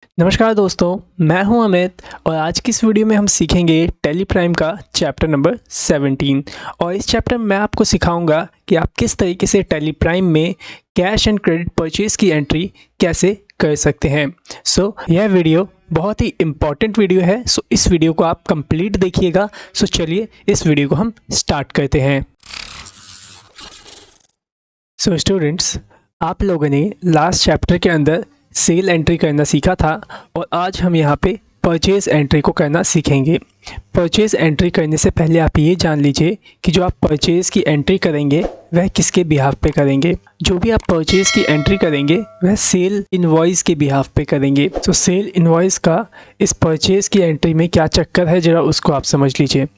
नमस्कार दोस्तों, मैं हूं अमित और आज की इस वीडियो में हम सीखेंगे टैली प्राइम का चैप्टर नंबर 17 और इस चैप्टर में मैं आपको सिखाऊंगा कि आप किस तरीके से टैली प्राइम में कैश एंड क्रेडिट परचेज की एंट्री कैसे कर सकते हैं। यह वीडियो बहुत ही इम्पॉर्टेंट वीडियो है। इस वीडियो को आप कंप्लीट देखिएगा। चलिए इस वीडियो को हम स्टार्ट करते हैं। स्टूडेंट्स, आप लोगों ने लास्ट चैप्टर के अंदर सेल एंट्री करना सीखा था और आज हम यहाँ पे परचेज़ एंट्री को करना सीखेंगे। परचेज़ एंट्री करने से पहले आप ये जान लीजिए कि जो आप परचेज़ की एंट्री करेंगे वह किसके बिहाफ पे करेंगे। जो भी आप परचेज़ की एंट्री करेंगे वह सेल इनवॉइस के बिहाफ पे करेंगे। सेल इनवॉइस का इस परचेज़ की एंट्री में क्या चक्कर है, ज़रा उसको आप समझ लीजिए।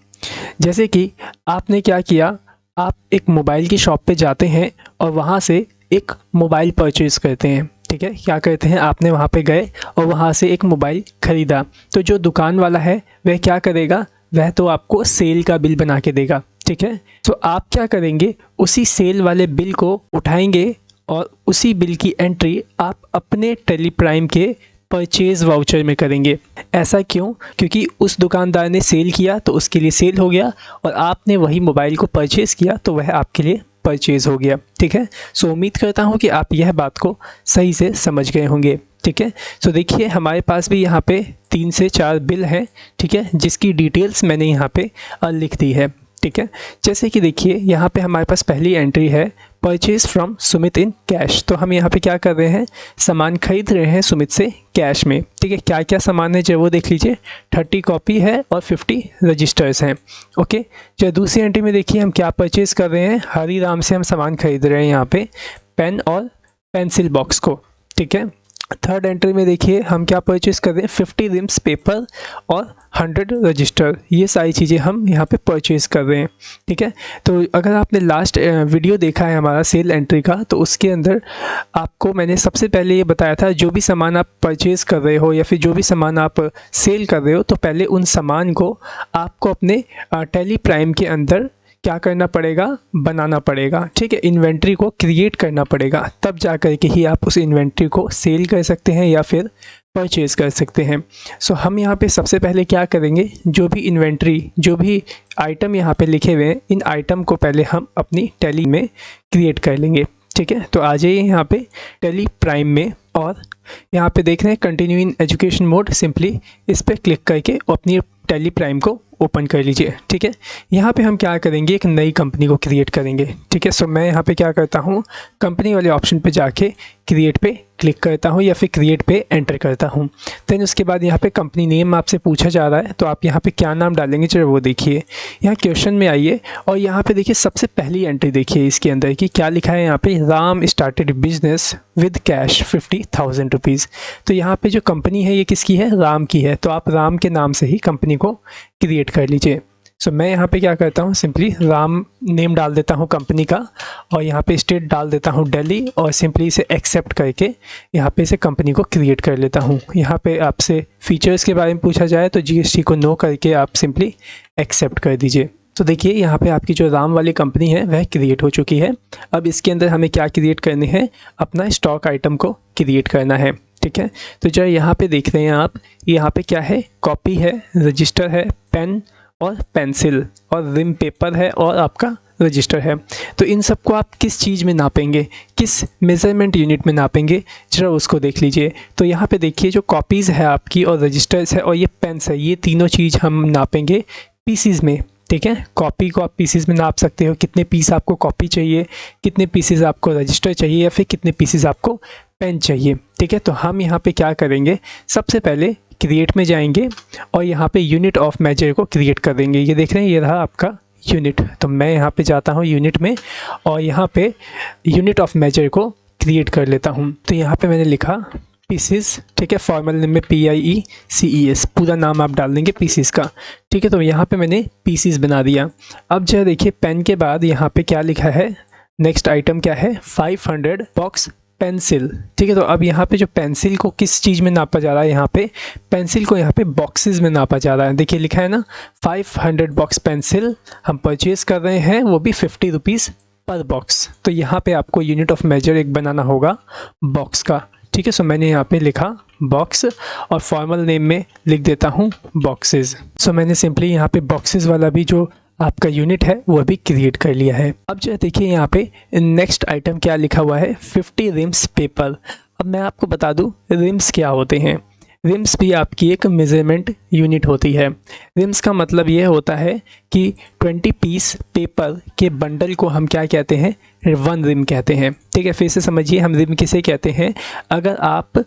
जैसे कि आपने क्या किया, आप एक मोबाइल की शॉप पे जाते हैं और वहाँ से एक मोबाइल परचेज़ करते हैं। ठीक है, क्या करते हैं, आपने वहाँ पे गए और वहाँ से एक मोबाइल ख़रीदा। तो जो दुकान वाला है वह क्या करेगा, वह तो आपको सेल का बिल बना के देगा। ठीक है, तो आप क्या करेंगे, उसी सेल वाले बिल को उठाएंगे और उसी बिल की एंट्री आप अपने टैली प्राइम के परचेज़ वाउचर में करेंगे। ऐसा क्यों? क्योंकि उस दुकानदार ने सेल किया तो उसके लिए सेल हो गया और आपने वही मोबाइल को परचेज़ किया तो वह आपके लिए परचेज़ हो गया। ठीक है, उम्मीद करता हूँ कि आप यह बात को सही से समझ गए होंगे। ठीक है, देखिए हमारे पास भी यहाँ पे 3 से 4 बिल हैं। ठीक है, जिसकी डिटेल्स मैंने यहाँ पे लिख दी है। ठीक है, जैसे कि देखिए यहाँ पे हमारे पास पहली एंट्री है purchase from Sumit in cash. तो हम यहाँ पे क्या कर रहे हैं, सामान खरीद रहे हैं सुमित से कैश में। ठीक है, क्या क्या सामान है जो वो देख लीजिए। 30 कॉपी है और 50 रजिस्टर्स हैं। ओके, जो दूसरी एंट्री में देखिए हम क्या परचेज़ कर रहे हैं, हरीराम से हम सामान खरीद रहे हैं यहाँ पे पेन और पेंसिल बॉक्स को। ठीक है, थर्ड एंट्री में देखिए हम क्या परचेज़ कर रहे हैं, 50 रिम्स पेपर और 100 रजिस्टर। ये सारी चीज़ें हम यहाँ पे परचेज़ कर रहे हैं। ठीक है, तो अगर आपने लास्ट वीडियो देखा है हमारा सेल एंट्री का, तो उसके अंदर आपको मैंने सबसे पहले ये बताया था, जो भी सामान आप परचेज़ कर रहे हो या फिर जो भी सामान आप सेल कर रहे हो, तो पहले उन सामान को आपको अपने टैली प्राइम के अंदर क्या करना पड़ेगा, बनाना पड़ेगा। ठीक है, इन्वेंट्री को क्रिएट करना पड़ेगा, तब जा कर के ही आप उस इन्वेंट्री को सेल कर सकते हैं या फिर परचेज़ कर सकते हैं। हम यहाँ पे सबसे पहले क्या करेंगे, जो भी इन्वेंट्री, जो भी आइटम यहाँ पे लिखे हुए हैं, इन आइटम को पहले हम अपनी टैली में क्रिएट कर लेंगे। ठीक है, तो आ जाइए यहाँ पे टैली प्राइम में और यहाँ पे देख रहे हैं continue in education mode. Simply इस पर क्लिक करके अपनी टैली प्राइम को ओपन कर लीजिए। ठीक है, यहाँ पे हम क्या करेंगे, एक नई कंपनी को क्रिएट करेंगे। ठीक है, मैं यहाँ पे क्या करता हूँ, कंपनी वाले ऑप्शन पे जाके क्रिएट पे क्लिक करता हूँ या फिर क्रिएट पे एंटर करता हूँ। देन उसके बाद यहाँ पे कंपनी नेम आपसे पूछा जा रहा है, तो आप यहाँ पे क्या नाम डालेंगे चलो वो देखिए। यहाँ क्वेश्चन में आइए और यहाँ पे देखिए सबसे पहली एंट्री देखिए इसके अंदर की क्या लिखा है, यहाँ पे Ram started business with cash 50,000 rupees. तो यहाँ पे जो कंपनी है ये किसकी है, राम की है। तो आप राम के नाम से ही कंपनी को क्रिएट कर लीजिए। मैं यहाँ पे क्या करता हूँ, सिंपली राम नेम डाल देता हूँ कंपनी का और यहाँ पे स्टेट डाल देता हूँ दिल्ली और सिंपली इसे एक्सेप्ट करके यहाँ पे इसे कंपनी को क्रिएट कर लेता हूँ। यहाँ पे आपसे फीचर्स के बारे में पूछा जाए तो जीएसटी को नो करके आप सिंपली एक्सेप्ट कर दीजिए। तो देखिए यहाँ पे आपकी जो राम वाली कंपनी है वह क्रिएट हो चुकी है। अब इसके अंदर हमें क्या क्रिएट करने हैं, अपना स्टॉक आइटम को क्रिएट करना है। ठीक है, तो जो यहाँ पे देख रहे हैं आप, यहाँ पे क्या है, कॉपी है, रजिस्टर है, पेन और पेंसिल और रिम पेपर है और आपका रजिस्टर है। तो इन सबको आप किस चीज़ में नापेंगे, किस मेज़रमेंट यूनिट में नापेंगे, जरा उसको देख लीजिए। तो यहाँ पे देखिए जो कॉपीज़ है आपकी और रजिस्टर्स है और ये पेन्स है, ये तीनों चीज़ हम नापेंगे पीसीज़ में। ठीक है, कॉपी को आप पीसीज़ में नाप सकते हो, कितने पीस आपको कॉपी चाहिए, कितने पीसेस आपको रजिस्टर चाहिए या फिर कितने पीसेस आपको पेन चाहिए। ठीक है, तो हम यहाँ पे क्या करेंगे, सबसे पहले क्रिएट में जाएंगे और यहाँ पे यूनिट ऑफ मेजर को क्रिएट कर देंगे। ये देख रहे हैं, ये रहा आपका यूनिट। तो मैं यहाँ पे जाता हूँ यूनिट में और यहाँ पे यूनिट ऑफ मेजर को क्रिएट कर लेता हूँ। तो यहाँ पे मैंने लिखा पीसीस। ठीक है, फॉर्मल नेम में PIECES, पूरा नाम आप डाल देंगे पीसीस का। ठीक है, तो यहाँ पे मैंने पीसीस बना दिया। अब जो देखिए पेन के बाद यहाँ पे क्या लिखा है, नेक्स्ट आइटम क्या है, 500 बॉक्स पेंसिल। ठीक है, तो अब यहाँ पे जो पेंसिल को किस चीज़ में नापा जा रहा है, यहाँ पे पेंसिल को यहाँ पे बॉक्सेस में नापा जा रहा है। देखिए लिखा है ना, 500 बॉक्स पेंसिल हम परचेज़ कर रहे हैं, वो भी 50 रुपीज़ पर बॉक्स। तो यहाँ पे आपको यूनिट ऑफ मेजर एक बनाना होगा बॉक्स का। ठीक है, सो मैंने यहाँ पे लिखा बॉक्स और फॉर्मल नेम में लिख देता हूँ बॉक्सेस। सो मैंने सिंपली यहाँ पे बॉक्सेस वाला भी जो आपका यूनिट है वो भी क्रिएट कर लिया है। अब जो देखिए यहाँ पे नेक्स्ट आइटम क्या लिखा हुआ है, 50 रिम्स पेपर। अब मैं आपको बता दूँ रिम्स क्या होते हैं। रिम्स भी आपकी एक मेजरमेंट यूनिट होती है। रिम्स का मतलब ये होता है कि 20 पीस पेपर के बंडल को हम क्या कहते हैं, 1 रिम कहते हैं। ठीक है, फिर से समझिए हम रिम किसे कहते हैं। अगर आप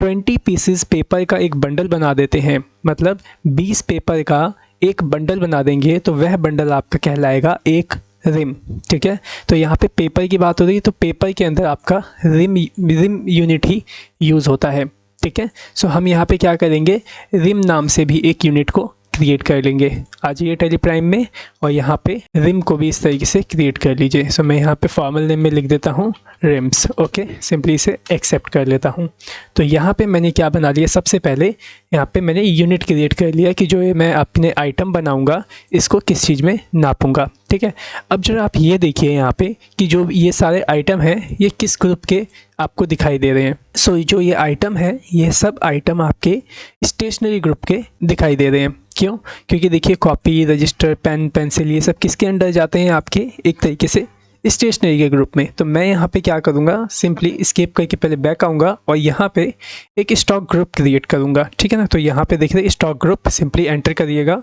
20 पीसेस पेपर का एक बंडल बना देते हैं, मतलब 20 पेपर का एक बंडल बना देंगे, तो वह बंडल आपका कहलाएगा एक रिम। ठीक है, तो यहाँ पे पेपर की बात हो रही है, तो पेपर के अंदर आपका रिम यूनिट ही यूज़ होता है। ठीक है, सो हम यहाँ पे क्या करेंगे, रिम नाम से भी एक यूनिट को क्रिएट कर लेंगे। आ जाइए टेली प्राइम में और यहाँ पे रिम को भी इस तरीके से क्रिएट कर लीजिए। सो मैं यहाँ पे फॉर्मल नेम में लिख देता हूँ रिम्स। ओके, सिंपली इसे एक्सेप्ट कर लेता हूँ। तो यहाँ पे मैंने क्या बना लिया, सबसे पहले यहाँ पे मैंने यूनिट क्रिएट कर लिया कि जो ये मैं अपने आइटम बनाऊँगा इसको किस चीज़ में नापूँगा। ठीक है, अब जरा आप ये देखिए यहाँ पे कि जो ये सारे आइटम हैं ये किस ग्रुप के आपको दिखाई दे रहे हैं। सो जो ये आइटम है ये सब आइटम आपके स्टेशनरी ग्रुप के दिखाई दे रहे हैं। क्यों? क्योंकि देखिए कॉपी, रजिस्टर, पेन, पेंसिल ये सब किसके अंडर जाते हैं, आपके एक तरीके से स्टेशनरी के ग्रुप में। तो मैं यहाँ पे क्या करूँगा, सिंपली स्केप करके पहले बैक आऊँगा और यहाँ पे एक स्टॉक ग्रुप क्रिएट करूँगा। ठीक है ना, तो यहाँ पे देख रहे स्टॉक ग्रुप, सिंपली एंटर करिएगा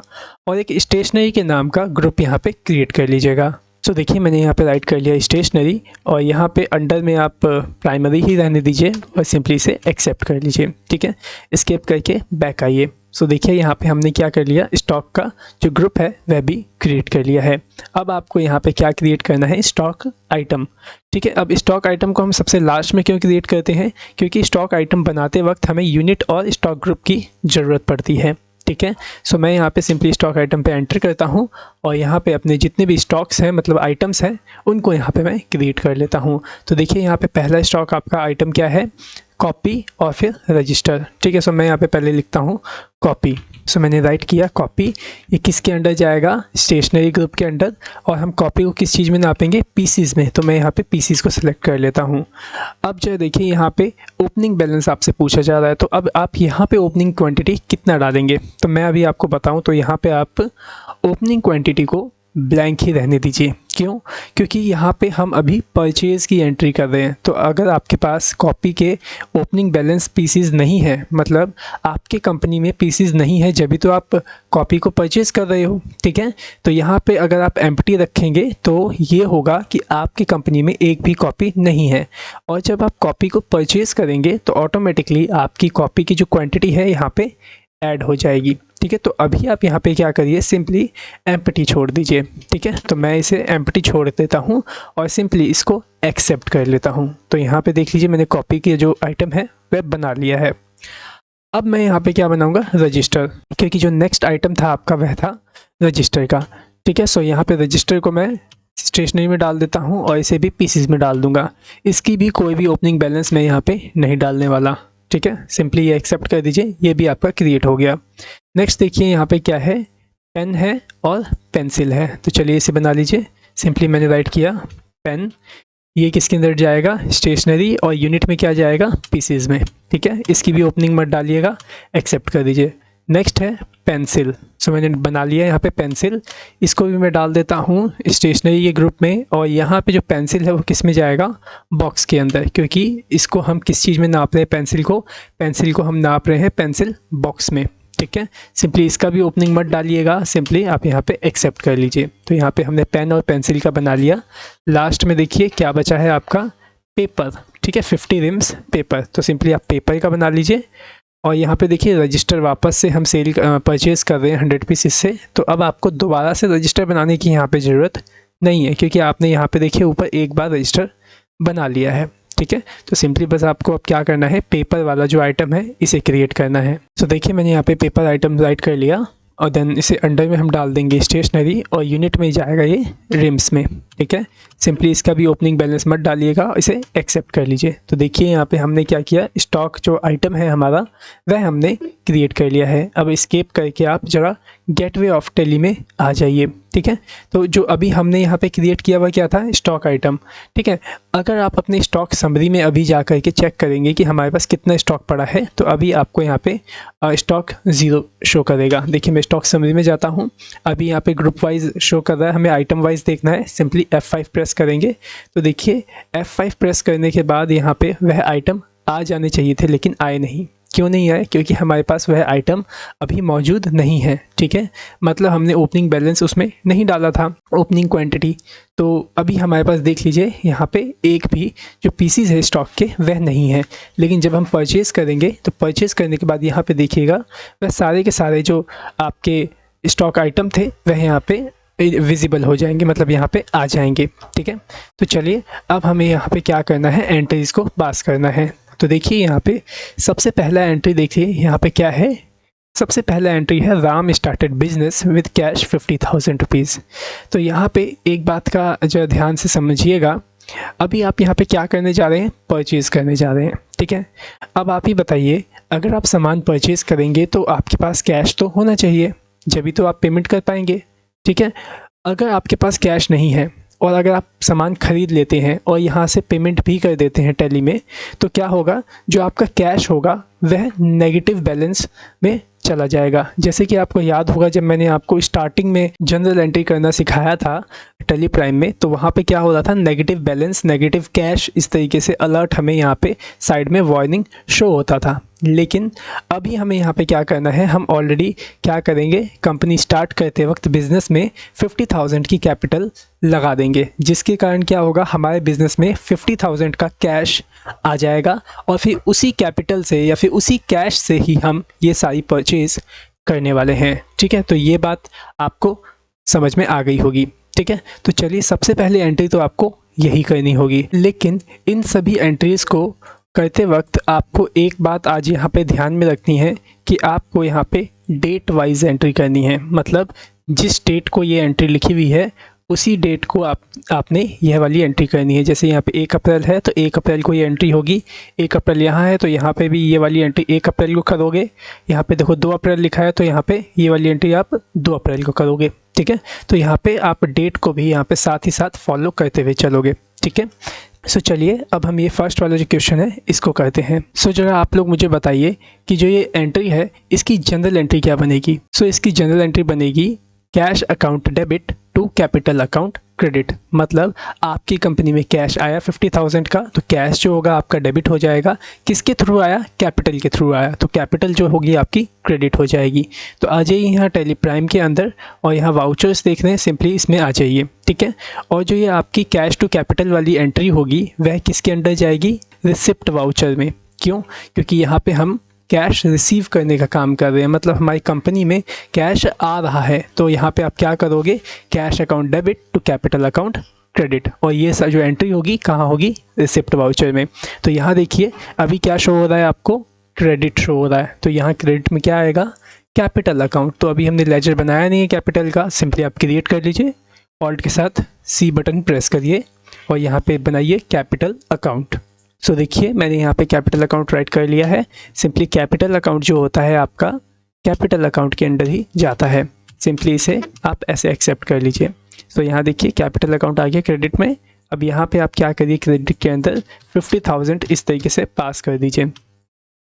और एक स्टेशनरी के नाम का ग्रुप यहाँ पे क्रिएट कर लीजिएगा। तो देखिए मैंने यहाँ पे राइट कर लिया स्टेशनरी और यहाँ पे अंडर में आप प्राइमरी ही रहने दीजिए और सिंपली इसे एक्सेप्ट कर लीजिए। ठीक है, स्केप करके बैक आइए। सो देखिए यहाँ पे हमने क्या कर लिया, स्टॉक का जो ग्रुप है वह भी क्रिएट कर लिया है। अब आपको यहाँ पे क्या क्रिएट करना है, स्टॉक आइटम। ठीक है, अब स्टॉक आइटम को हम सबसे लास्ट में क्यों क्रिएट करते हैं, क्योंकि स्टॉक आइटम बनाते वक्त हमें यूनिट और स्टॉक ग्रुप की ज़रूरत पड़ती है। ठीक है, सो मैं यहाँ पे सिंपली स्टॉक आइटम पे एंटर करता हूँ और यहाँ पे अपने जितने भी स्टॉक्स हैं, मतलब आइटम्स हैं, उनको यहाँ पे मैं क्रिएट कर लेता हूँ। तो देखिए यहाँ पे पहला स्टॉक आपका आइटम क्या है, कॉपी और फिर रजिस्टर। ठीक है, सो मैं यहाँ पे पहले लिखता हूँ कॉपी। सो मैंने राइट किया कॉपी। ये किसके अंडर जाएगा, स्टेशनरी ग्रुप के अंडर। और हम कॉपी को किस चीज़ में नापेंगे, पीसीज में। तो मैं यहाँ पे पीसीज को सिलेक्ट कर लेता हूँ। अब जो देखिए यहाँ पे ओपनिंग बैलेंस आपसे पूछा जा रहा है, तो अब आप यहाँ पे ओपनिंग क्वांटिटी कितना डालेंगे, तो मैं अभी आपको बताऊँ तो यहाँ पे आप ओपनिंग क्वांटिटी को ब्लैंक ही रहने दीजिए। क्यों? क्योंकि यहाँ पे हम अभी परचेज़ की एंट्री कर रहे हैं। तो अगर आपके पास कॉपी के ओपनिंग बैलेंस पीसीज नहीं है, मतलब आपके कंपनी में पीसीज नहीं है, जब भी तो आप कॉपी को परचेज़ कर रहे हो। ठीक है, तो यहाँ पे अगर आप एम्प्टी रखेंगे तो ये होगा कि आपकी कंपनी में एक भी कॉपी नहीं है। और जब आप कॉपी को परचेज़ करेंगे तो ऑटोमेटिकली आपकी कॉपी की जो क्वान्टिटी है यहाँ पर ऐड हो जाएगी। ठीक है, तो अभी आप यहाँ पे क्या करिए, सिंपली एम्प्टी छोड़ दीजिए। ठीक है, तो मैं इसे एम्प्टी छोड़ देता हूँ और सिंपली इसको एक्सेप्ट कर लेता हूँ। तो यहाँ पे देख लीजिए मैंने कॉपी की जो आइटम है वह बना लिया है। अब मैं यहाँ पे क्या बनाऊँगा, रजिस्टर, क्योंकि जो नेक्स्ट आइटम था आपका वह था रजिस्टर का। ठीक है, सो यहाँ पे रजिस्टर को मैं स्टेशनरी में डाल देता हूँ और इसे भी पीसीज में डाल दूँगा। इसकी भी कोई भी ओपनिंग बैलेंस मैं यहाँ पे नहीं डालने वाला। ठीक है, सिंपली ये एक्सेप्ट कर दीजिए, ये भी आपका क्रिएट हो गया। नेक्स्ट देखिए यहाँ पे क्या है, पेन है और पेंसिल है। तो चलिए इसे बना लीजिए। सिंपली मैंने राइट किया पेन, ये किसके अंदर जाएगा, स्टेशनरी, और यूनिट में क्या जाएगा, पीसीज में। ठीक है, इसकी भी ओपनिंग मत डालिएगा, एक्सेप्ट कर दीजिए। नेक्स्ट है पेंसिल। सो मैंने बना लिया यहाँ पे पेंसिल, इसको भी मैं डाल देता हूँ स्टेशनरी के ग्रुप में। और यहाँ पे जो पेंसिल है वो किस में जाएगा, बॉक्स के अंदर, क्योंकि इसको हम किस चीज़ में नाप रहे हैं, पेंसिल को हम नाप रहे हैं पेंसिल बॉक्स में। ठीक है, सिंपली इसका भी ओपनिंग मत डालिएगा, सिंपली आप यहाँ पे एक्सेप्ट कर लीजिए। तो यहाँ पे हमने पेन और पेंसिल का बना लिया। लास्ट में देखिए क्या बचा है आपका, पेपर। ठीक है, 50 रिम्स पेपर। तो सिंपली आप पेपर का बना लीजिए। और यहाँ पे देखिए रजिस्टर वापस से हम परचेज़ कर रहे हैं 100 पीसेस से। तो अब आपको दोबारा से रजिस्टर बनाने की यहाँ पे ज़रूरत नहीं है, क्योंकि आपने यहाँ पे देखिए ऊपर एक बार रजिस्टर बना लिया है। ठीक है, तो सिंपली बस आपको अब क्या करना है, पेपर वाला जो आइटम है इसे क्रिएट करना है। तो देखिए मैंने यहाँ पे पेपर आइटम राइट कर लिया और देन इसे अंडर में हम डाल देंगे स्टेशनरी और यूनिट में जाएगा ये रिम्स में। ठीक है, सिंपली इसका भी ओपनिंग बैलेंस मत डालिएगा, इसे एक्सेप्ट कर लीजिए। तो देखिए यहाँ पे हमने क्या किया, स्टॉक जो आइटम है हमारा वह हमने क्रिएट कर लिया है। अब स्केप करके आप ज़रा गेटवे ऑफ टेली में आ जाइए। ठीक है। तो जो अभी हमने यहाँ पे क्रिएट किया हुआ क्या था, स्टॉक आइटम, ठीक है। अगर आप अपने स्टॉक समरी में अभी जा कर के चेक करेंगे कि हमारे पास कितना स्टॉक पड़ा है, तो अभी आपको यहाँ पे स्टॉक ज़ीरो शो करेगा। देखिए मैं स्टॉक समरी में जाता हूँ, अभी यहाँ पे ग्रुप वाइज शो कर रहा है, हमें आइटम वाइज देखना है। सिंपली F5 प्रेस करेंगे तो देखिए F5 प्रेस करने के बाद यहाँ पे वह आइटम आ जाने चाहिए थे, लेकिन आए नहीं। क्यों नहीं आए? क्योंकि हमारे पास वह आइटम अभी मौजूद नहीं है, ठीक है। मतलब हमने ओपनिंग बैलेंस उसमें नहीं डाला था, ओपनिंग क्वांटिटी। तो अभी हमारे पास देख लीजिए यहाँ पे एक भी जो पीसीज है स्टॉक के वह नहीं है। लेकिन जब हम परचेज़ करेंगे तो परचेज़ करने के बाद यहाँ पे देखिएगा वह सारे के सारे जो आपके स्टॉक आइटम थे वह यहाँ पे विजिबल हो जाएंगे, मतलब यहाँ पे आ जाएंगे, ठीक है। तो चलिए अब हमें यहाँ पे क्या करना है, एंट्रीज़ को पास करना है। तो देखिए यहाँ पे सबसे पहला एंट्री देखिए यहाँ पे क्या है, सबसे पहला एंट्री है Ram started business with cash 50,000 rupees. तो यहाँ पे एक बात का जो ध्यान से समझिएगा, अभी आप यहाँ पे क्या करने जा रहे हैं, परचेज़ करने जा रहे हैं, ठीक है। अब आप ही बताइए, अगर आप सामान परचेज़ करेंगे तो आपके पास कैश तो होना चाहिए, जभी तो आप पेमेंट कर पाएंगे, ठीक है। अगर आपके पास कैश नहीं है और अगर आप सामान ख़रीद लेते हैं और यहाँ से पेमेंट भी कर देते हैं टैली में, तो क्या होगा, जो आपका कैश होगा वह नेगेटिव बैलेंस में चला जाएगा। जैसे कि आपको याद होगा जब मैंने आपको स्टार्टिंग में जनरल एंट्री करना सिखाया था टैली प्राइम में, तो वहाँ पे क्या हो रहा था, नेगेटिव बैलेंस, नेगेटिव कैश, इस तरीके से अलर्ट हमें यहाँ पे साइड में वार्निंग शो होता था। लेकिन अभी हमें यहाँ पे क्या करना है, हम ऑलरेडी क्या करेंगे, कंपनी स्टार्ट करते वक्त बिज़नेस में 50,000 की कैपिटल लगा देंगे, जिसके कारण क्या होगा, हमारे बिज़नेस में 50,000 का कैश आ जाएगा और फिर उसी कैपिटल से या फिर उसी कैश से ही हम ये सारी परचेज़ करने वाले हैं, ठीक है। तो ये बात आपको समझ में आ गई होगी, ठीक है। तो चलिए सबसे पहले एंट्री तो आपको यही करनी होगी, लेकिन इन सभी एंट्रीज़ को करते वक्त आपको एक बात आज यहाँ पे ध्यान में रखनी है कि आपको यहाँ पे डेट वाइज एंट्री करनी है। मतलब जिस डेट को ये एंट्री लिखी हुई है उसी डेट को आपने यह वाली एंट्री करनी है। जैसे यहाँ पे 1 अप्रैल है तो 1 अप्रैल को ये एंट्री होगी, 1 अप्रैल यहाँ है तो यहाँ पे भी ये वाली एंट्री 1 अप्रैल को करोगे। यहाँ पे देखो 2 अप्रैल लिखा है तो यहाँ पे ये वाली एंट्री आप 2 अप्रैल को करोगे, ठीक है। तो यहाँ पे आप डेट को भी यहाँ पे साथ ही साथ फॉलो करते हुए चलोगे, ठीक है। सो चलिए अब हम ये फर्स्ट वाला जो क्वेश्चन है इसको करते हैं। सो जरा आप लोग मुझे बताइए कि जो ये एंट्री है इसकी जनरल एंट्री क्या बनेगी। सो इसकी जनरल एंट्री बनेगी cash account debit to capital account credit. मतलब आपकी कंपनी में कैश आया 50,000 का, तो कैश जो होगा आपका डेबिट हो जाएगा। किसके थ्रू आया, कैपिटल के थ्रू आया, तो कैपिटल जो होगी आपकी क्रेडिट हो जाएगी। तो आ जाइए यहाँ टैली प्राइम के अंदर और यहाँ वाउचर्स देख रहे हैं, सिंपली इसमें आ जाइए, ठीक है। और जो ये आपकी कैश टू कैपिटल वाली एंट्री होगी वह किसके अंडर जाएगी, रिसिप्ट वाउचर में। क्यों? क्योंकि यहाँ पे हम कैश रिसीव करने का काम कर रहे हैं, मतलब हमारी कंपनी में कैश आ रहा है। तो यहाँ पे आप क्या करोगे, cash account debit to capital account credit, और ये जो एंट्री होगी कहाँ होगी, रिसिप्ट वाउचर में। तो यहाँ देखिए अभी क्या शो हो रहा है, आपको क्रेडिट शो हो रहा है। तो यहाँ क्रेडिट में क्या आएगा, कैपिटल अकाउंट। तो अभी हमने लेजर बनाया नहीं है कैपिटल का, सिंपली आप क्रिएट कर लीजिए, ऑल्ट के साथ C बटन प्रेस करिए और यहाँ पे बनाइए कैपिटल अकाउंट। सो देखिए मैंने यहाँ पे कैपिटल अकाउंट राइट कर लिया है। सिंपली कैपिटल अकाउंट जो होता है आपका कैपिटल अकाउंट के अंडर ही जाता है, सिंपली इसे आप ऐसे एक्सेप्ट कर लीजिए। तो यहाँ देखिए कैपिटल अकाउंट आ गया क्रेडिट में। अब यहाँ पे आप क्या करिए, क्रेडिट के अंदर 50,000 इस तरीके से पास कर दीजिए,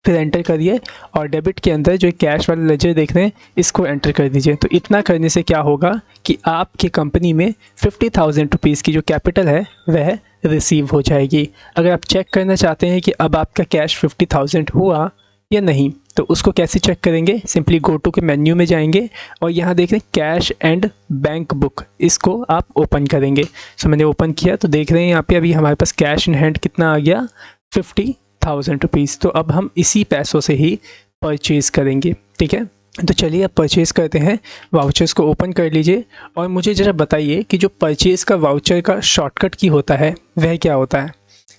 फिर एंटर करिए और डेबिट के अंदर जो कैश वाला लेजर देख रहे हैं इसको एंटर कर दीजिए। तो इतना करने से क्या होगा कि आपकी कंपनी में 50,000 रुपीज़ की जो कैपिटल है वह रिसीव हो जाएगी। अगर आप चेक करना चाहते हैं कि अब आपका कैश 50,000 हुआ या नहीं, तो उसको कैसे चेक करेंगे, सिंपली गो टू के मेन्यू में जाएंगे और यहाँ देख रहे हैं कैश एंड बैंक बुक, इसको आप ओपन करेंगे। सो मैंने ओपन किया तो देख रहे हैं यहाँ पे अभी हमारे पास कैश इन हैंड कितना आ गया, 50,000 रुपीज़। तो अब हम इसी पैसों से ही परचेज़ करेंगे, ठीक है। तो चलिए अब परचेज़ करते हैं। वाउचर्स को ओपन कर लीजिए और मुझे ज़रा बताइए कि जो परचेज़ का वाउचर का शॉर्टकट की होता है वह क्या होता है।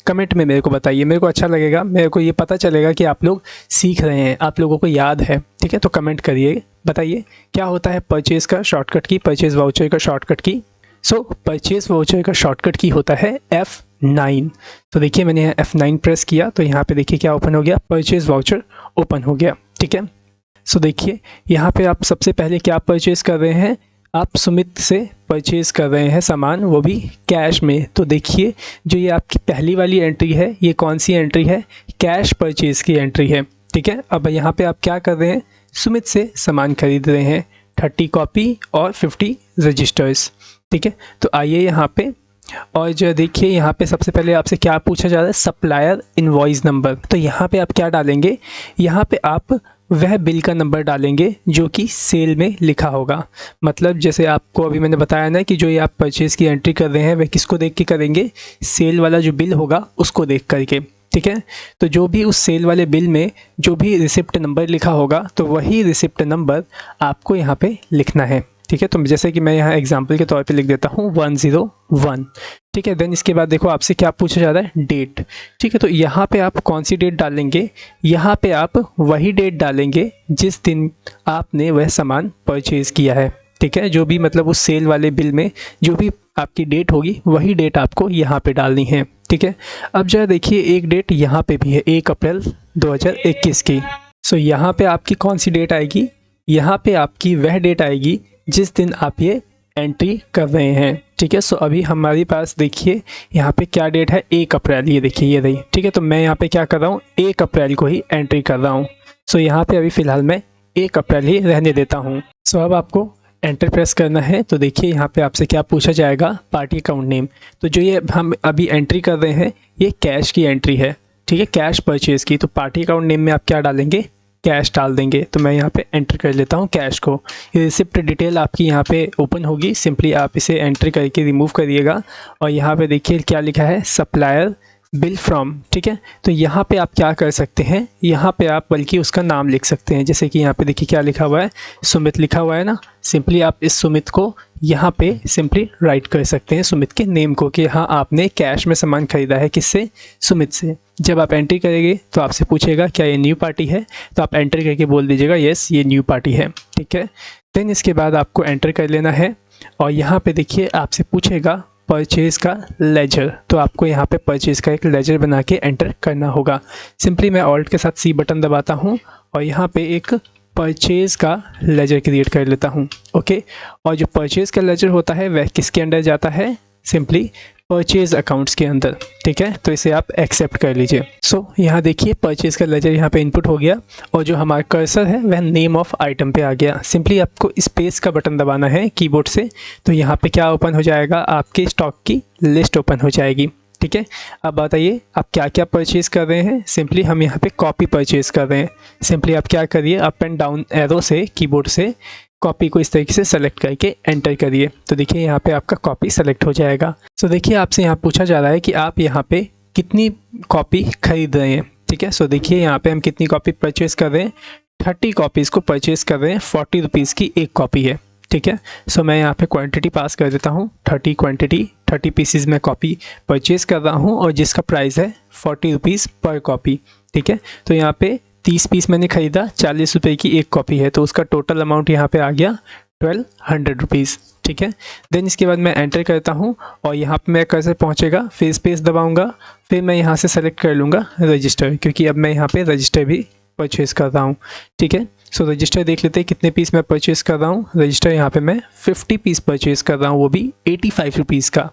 कमेंट में मेरे को बताइए, मेरे को अच्छा लगेगा, मेरे को ये पता चलेगा कि आप लोग सीख रहे हैं, आप लोगों को याद है, ठीक है। तो कमेंट करिए, बताइए क्या होता है परचेज़ का शॉर्टकट की, परचेज़ वाउचर का शॉर्टकट की। सो परचेज़ वाउचर का शॉर्टकट की होता है F9। तो देखिए मैंने यहाँ F9 प्रेस किया तो यहाँ पे देखिए क्या ओपन हो गया, परचेज़ वाउचर ओपन हो गया, ठीक है। सो देखिए यहाँ पे आप सबसे पहले क्या परचेज़ कर रहे हैं, आप सुमित से परचेज़ कर रहे हैं सामान, वो भी कैश में। तो देखिए जो ये आपकी पहली वाली एंट्री है, ये कौन सी एंट्री है, कैश परचेज़ की एंट्री है, ठीक है। अब यहाँ पे आप क्या कर रहे हैं, सुमित से सामान खरीद रहे हैं 30 कॉपी और 50 रजिस्टर्स, ठीक है। तो आइए यहाँ पे और जो देखिए यहाँ पे सबसे पहले आपसे क्या पूछा जा रहा है, सप्लायर इनवॉइस नंबर। तो यहाँ पे आप क्या डालेंगे, यहाँ पे आप वह बिल का नंबर डालेंगे जो कि सेल में लिखा होगा। मतलब जैसे आपको अभी मैंने बताया ना कि जो ये आप परचेज़ की एंट्री कर रहे हैं वह किसको देख के करेंगे, सेल वाला जो बिल होगा उसको देख करके, ठीक है। तो जो भी उस सेल वाले बिल में जो भी रिसिप्ट नंबर लिखा होगा तो वही रिसिप्ट नंबर आपको यहाँ पे लिखना है, ठीक है। तो जैसे कि मैं यहाँ एग्जांपल के तौर पे लिख देता हूँ 101, ठीक है। देन इसके बाद देखो आपसे क्या पूछा जा रहा है, डेट, ठीक है। तो यहाँ पे आप कौन सी डेट डालेंगे, यहाँ पे आप वही डेट डालेंगे जिस दिन आपने वह सामान परचेज़ किया है, ठीक है। जो भी मतलब उस सेल वाले बिल में जो भी आपकी डेट होगी वही डेट आपको यहाँ पे डालनी है, ठीक है। अब जरा देखिए एक डेट यहाँ पे भी है 1 अप्रैल 2021 की। सो यहाँ पे आपकी कौन सी डेट आएगी, यहाँ पे आपकी वह डेट आएगी जिस दिन आप ये एंट्री कर रहे हैं, ठीक है। सो अभी हमारे पास देखिए यहाँ पे क्या डेट है, 1 अप्रैल, ये देखिए ये रही, ठीक है। तो मैं यहाँ पे क्या कर रहा हूँ, 1 अप्रैल को ही एंट्री कर रहा हूँ। सो यहाँ पे अभी फ़िलहाल मैं 1 अप्रैल ही रहने देता हूँ। सो अब आपको एंटर प्रेस करना है। तो देखिए यहाँ पे आपसे क्या पूछा जाएगा, पार्टी अकाउंट नेम। तो जो ये हम अभी एंट्री कर रहे हैं ये कैश की एंट्री है, ठीक है, कैश परचेज़ की। तो पार्टी अकाउंट नेम में आप क्या डालेंगे, कैश डाल देंगे। तो मैं यहाँ पे एंटर कर लेता हूँ कैश को। ये रिसिप्ट डिटेल आपकी यहाँ पे ओपन होगी, सिंपली आप इसे एंटर करके रिमूव करिएगा। और यहाँ पे देखिए क्या लिखा है, सप्लायर बिल फ्रॉम, ठीक है। तो यहाँ पे आप क्या कर सकते हैं, यहाँ पे आप बल्कि उसका नाम लिख सकते हैं। जैसे कि यहाँ पे देखिए क्या लिखा हुआ है, सुमित लिखा हुआ है ना। सिंपली आप इस सुमित को यहाँ पे सिंपली राइट कर सकते हैं, सुमित के नेम को, कि हाँ आपने कैश में सामान खरीदा है, किससे, सुमित से। जब आप एंट्री करेंगे तो आपसे पूछेगा क्या ये न्यू पार्टी है, तो आप एंटर करके बोल दीजिएगा यस ये न्यू पार्टी है, ठीक है। देन इसके बाद आपको एंटर कर लेना है और यहाँ पे देखिए आपसे पूछेगा परचेज़ का लेजर। तो आपको यहाँ पे परचेज़ का एक लेजर बना के एंटर करना होगा। सिंपली मैं ऑल्ट के साथ सी बटन दबाता हूँ और यहाँ पे एक परचेज़ का लेजर क्रिएट कर लेता हूँ, ओके। और जो परचेज़ का लेजर होता है वह किसके अंडर जाता है, सिंपली परचेज़ अकाउंट्स के अंदर, ठीक है। तो इसे आप एक्सेप्ट कर लीजिए। सो यहाँ देखिए परचेज़ का लेजर यहाँ पे इनपुट हो गया और जो हमारा कर्सर है वह नेम ऑफ आइटम पे आ गया। सिंपली आपको स्पेस का बटन दबाना है कीबोर्ड से, तो यहाँ पे क्या ओपन हो जाएगा, आपके स्टॉक की लिस्ट ओपन हो जाएगी, ठीक है। अब बताइए आप क्या क्या परचेज़ कर रहे हैं। सिंपली हम यहाँ पे कॉपी परचेज़ कर रहे हैं। सिंपली आप क्या करिए, अप एंड डाउन एरो से कीबोर्ड से कॉपी को इस तरीके से सेलेक्ट करके एंटर करिए। तो देखिए यहाँ पे आपका कॉपी सेलेक्ट हो जाएगा। सो देखिए आपसे यहाँ पूछा जा रहा है कि आप यहाँ पे कितनी कॉपी खरीद रहे हैं, ठीक है। सो देखिए यहाँ पे हम कितनी कॉपी परचेज़ कर रहे हैं, 30 कॉपीज़ को परचेज़ कर रहे हैं, 40 रुपीज़ की एक कॉपी है, ठीक है। सो मैं यहाँ पे क्वांटिटी पास कर देता हूँ, 30 क्वांटिटी, 30 पीसीज में कॉपी परचेज़ कर रहा हूँ और जिसका प्राइस है 40 रुपीज़ पर कॉपी, ठीक है। तो यहाँ पे 30 पीस मैंने ख़रीदा, 40 रुपये की एक कॉपी है, तो उसका टोटल अमाउंट यहाँ पे आ गया 1200 रुपीज़, ठीक है। देन इसके बाद मैं एंटर करता हूँ और यहाँ पे मैं कैसे पहुँचेगा, फिर स्पेस दबाऊँगा, फिर मैं यहाँ से सेलेक्ट कर लूँगा रजिस्टर, क्योंकि अब मैं यहाँ पे रजिस्टर भी परचेज़ कर रहा हूँ, ठीक है। सो रजिस्टर देख लेते हैं कितने पीस मैं परचेज़ कर रहा हूँ। रजिस्टर यहाँ पे मैं 50 पीस परचेज़ कर रहा हूँ, वो भी 85 रुपीज़ का,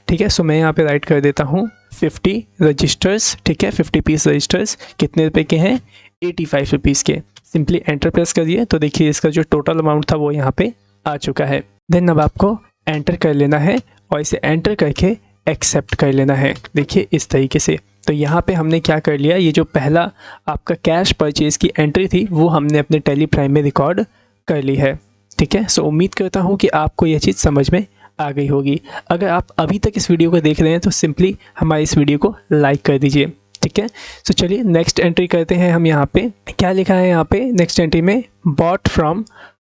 ठीक है। सो मैं यहाँ पे राइट कर देता हूँ 50 रजिस्टर्स, ठीक है। 50 पीस रजिस्टर्स कितने रुपए के हैं, 85 रुपीज़ के। सिंपली एंटर प्रेस करिए तो देखिए इसका जो टोटल अमाउंट था वो यहाँ पे आ चुका है। देन अब आपको एंटर कर लेना है और इसे एंटर करके एक्सेप्ट कर लेना है, देखिए इस तरीके से। तो यहाँ पे हमने क्या कर लिया, ये जो पहला आपका कैश परचेज़ की एंट्री थी वो हमने अपने टैली प्राइम में रिकॉर्ड कर ली है, ठीक है। सो उम्मीद करता हूँ कि आपको यह चीज़ समझ में आ गई होगी। अगर आप अभी तक इस वीडियो को देख रहे हैं तो सिंपली हमारी इस वीडियो को लाइक कर दीजिए, ठीक है। सो चलिए नेक्स्ट एंट्री करते हैं हम। यहाँ पे क्या लिखा है, यहाँ पे नेक्स्ट एंट्री में बॉट फ्रॉम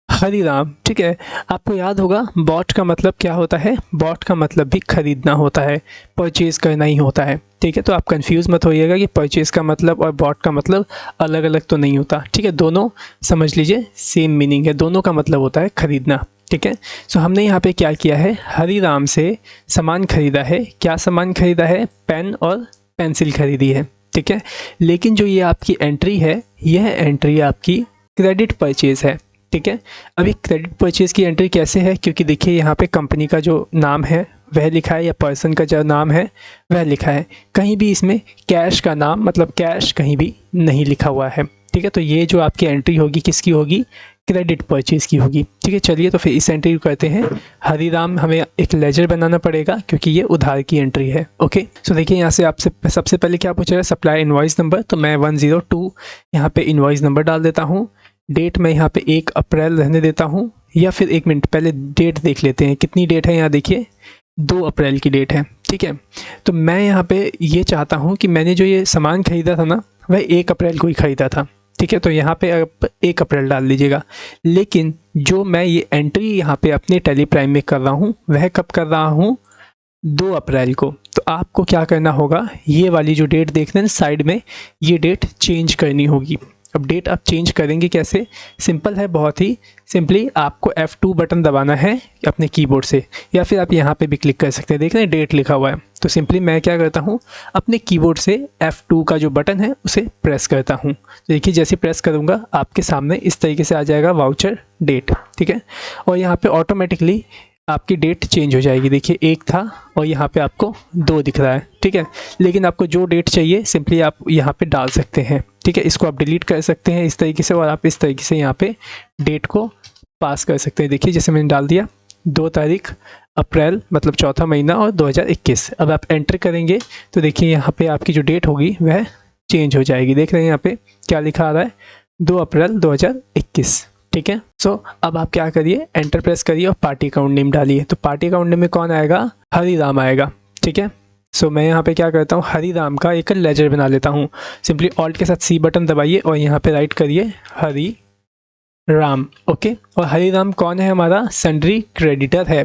हरिराम, ठीक है। आपको याद होगा बॉट का मतलब क्या होता है, बॉट का मतलब भी खरीदना होता है, परचेज़ करना ही होता है, ठीक है। तो आप कंफ्यूज मत होइएगा कि परचेज़ का मतलब और बॉट का मतलब अलग अलग तो नहीं होता, ठीक है। दोनों समझ लीजिए सेम मीनिंग है, दोनों का मतलब होता है खरीदना, ठीक है। सो हमने यहाँ पे क्या किया है, हरिराम से सामान खरीदा है। क्या सामान खरीदा है, पेन और पेंसिल खरीदी है, ठीक है। लेकिन जो ये आपकी एंट्री है, यह एंट्री आपकी क्रेडिट परचेज़ है, ठीक है। अभी क्रेडिट परचेज़ की एंट्री कैसे है, क्योंकि देखिए यहाँ पे कंपनी का जो नाम है वह लिखा है या पर्सन का जो नाम है वह लिखा है, कहीं भी इसमें कैश का नाम मतलब कैश कहीं भी नहीं लिखा हुआ है, ठीक है। तो ये जो आपकी एंट्री होगी किसकी होगी, क्रेडिट परचेज़ की होगी, ठीक है। चलिए तो फिर इस एंट्री को करते हैं। हरिराम हमें एक लेजर बनाना पड़ेगा क्योंकि ये उधार की एंट्री है। ओके, सो देखिए यहाँ से आपसे सबसे पहले क्या पूछा है, सप्लाई इनवॉइस नंबर, तो मैं 102 यहाँ पे इनवॉइस नंबर डाल देता हूँ। डेट मैं यहाँ पे 1 अप्रैल रहने देता हूँ, या फिर 1 मिनट पहले डेट देख लेते हैं, कितनी डेट है यहाँ देखिए 2 अप्रैल की डेट है, ठीक है। तो मैं यहाँ पे ये चाहता हूँ कि मैंने जो ये सामान ख़रीदा था ना वह 1 अप्रैल को ही ख़रीदा था, ठीक है। तो यहाँ पे आप 1 अप्रैल डाल लीजिएगा, लेकिन जो मैं ये एंट्री यहाँ पे अपने टेली प्राइम में कर रहा हूँ वह कब कर रहा हूँ, 2 अप्रैल को। तो आपको क्या करना होगा, ये वाली जो डेट देख रहे हैं साइड में, ये डेट चेंज करनी होगी। अब डेट आप चेंज करेंगे कैसे, सिंपल है, बहुत ही सिंपली आपको F2 बटन दबाना है अपने कीबोर्ड से, या फिर आप यहाँ पे भी क्लिक कर सकते हैं, देख रहे हैं डेट लिखा हुआ है। तो सिंपली मैं क्या करता हूँ, अपने कीबोर्ड से F2 का जो बटन है उसे प्रेस करता हूँ। देखिए जैसे प्रेस करूँगा आपके सामने इस तरीके से आ जाएगा वाउचर डेट, ठीक है। और यहाँ पे ऑटोमेटिकली आपकी डेट चेंज हो जाएगी। देखिए 1 था और यहाँ पे आपको 2 दिख रहा है, ठीक है। लेकिन आपको जो डेट चाहिए सिंपली आप यहाँ पे डाल सकते हैं, ठीक है। इसको आप डिलीट कर सकते हैं इस तरीके से, और आप इस तरीके से यहाँ पे डेट को पास कर सकते हैं। देखिए जैसे मैंने डाल दिया 2 तारीख अप्रैल मतलब चौथा महीना और 2021। अब आप एंटर करेंगे तो देखिए यहाँ पे आपकी जो डेट होगी वह चेंज हो जाएगी। देख रहे हैं यहाँ पे क्या लिखा आ रहा है, 2 अप्रैल 2021, ठीक है। सो अब आप क्या करिए, एंटर प्रेस करिए और पार्टी अकाउंट नेम डालिए। तो पार्टी अकाउंट नेम में कौन आएगा, हरिराम आएगा, ठीक है। सो मैं यहाँ पे क्या करता हूँ, हरिराम का एक लेजर बना लेता हूँ। सिंपली ऑल्ट के साथ सी बटन दबाइए और यहाँ पे राइट करिए हरिराम, ओके। और हरिराम कौन है, हमारा सन्ड्री क्रेडिटर है।